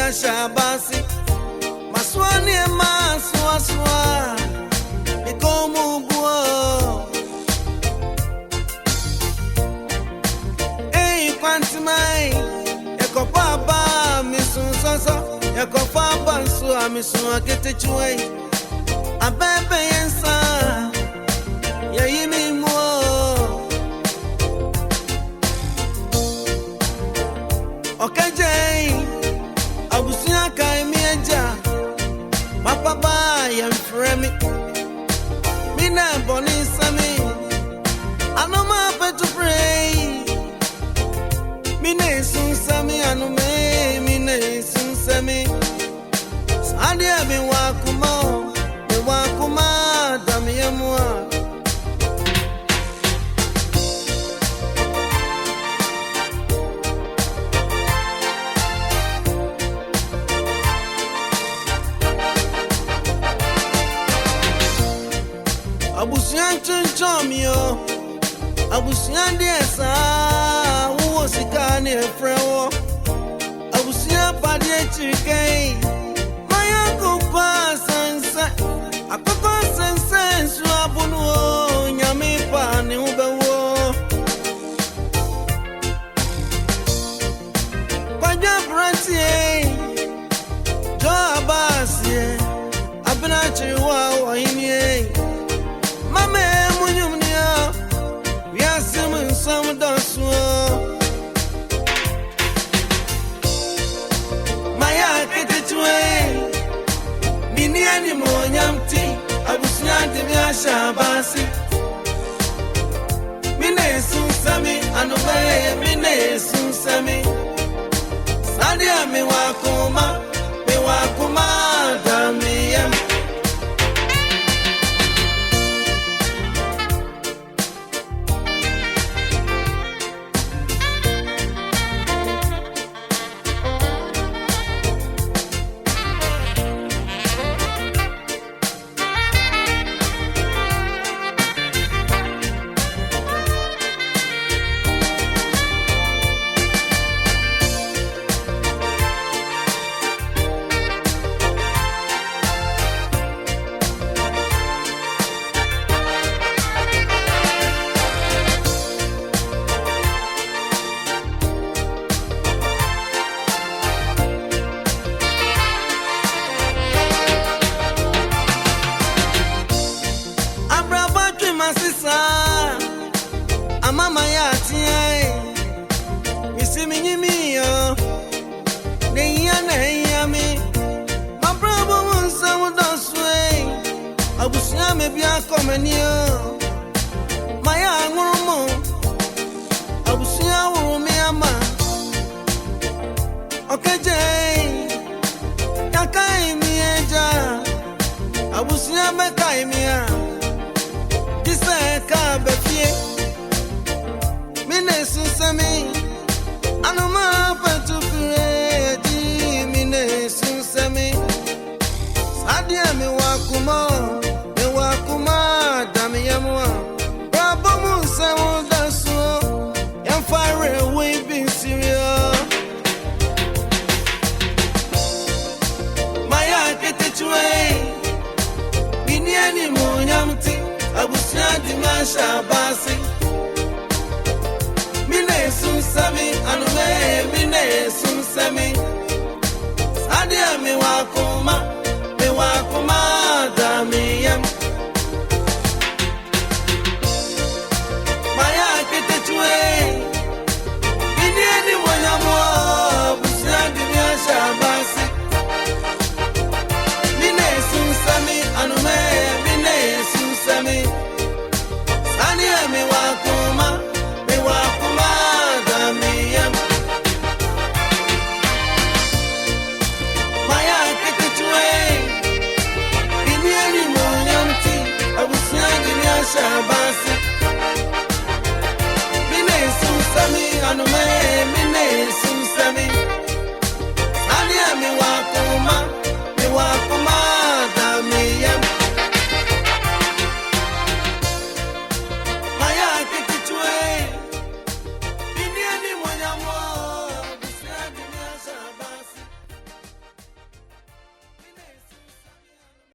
shabasi maswani maswa ikomu buo kwantimai ekopa ba misun soso ekopa ba nsu amisun akete chuwe abebe yensa yayimi mo okaje abusia kai mieja papa ba yam fremi mina boni sami anoma petu pray mine sun sami anume mine sun sami sadia mi wakuma damiyamwa abusian chonchomio abusian diesa wo sikane frewo abusian padie chike maya kupa sansa akoko sansa su abunu nyame pa ne ubewo kwaja brantie jo abasie abina chiwa wa inie mame munyumnia wiasim nsam danso maya ketechwe mini ani monyamti abusunya de mi ashabasi mine sunsami anobe mine sunsami sadia mi wakuma damiyam mama ya tie misimi nyimiyo ne yami ma brabo munsa wudoswe abusia me bia komenio maya ngurumo abusia wurumi ama okeje yakai mieja abusia me kai mia diseka befie mine sunsami anuma petu piredi mine sunsami sadia mi wakuma damiyamwa brabo munsa wondaso yam fire we bin serious maya ketechwe mini ani monyamti abusia di mashabasi mine sunsami anume mine sunsami sadia mi wakuma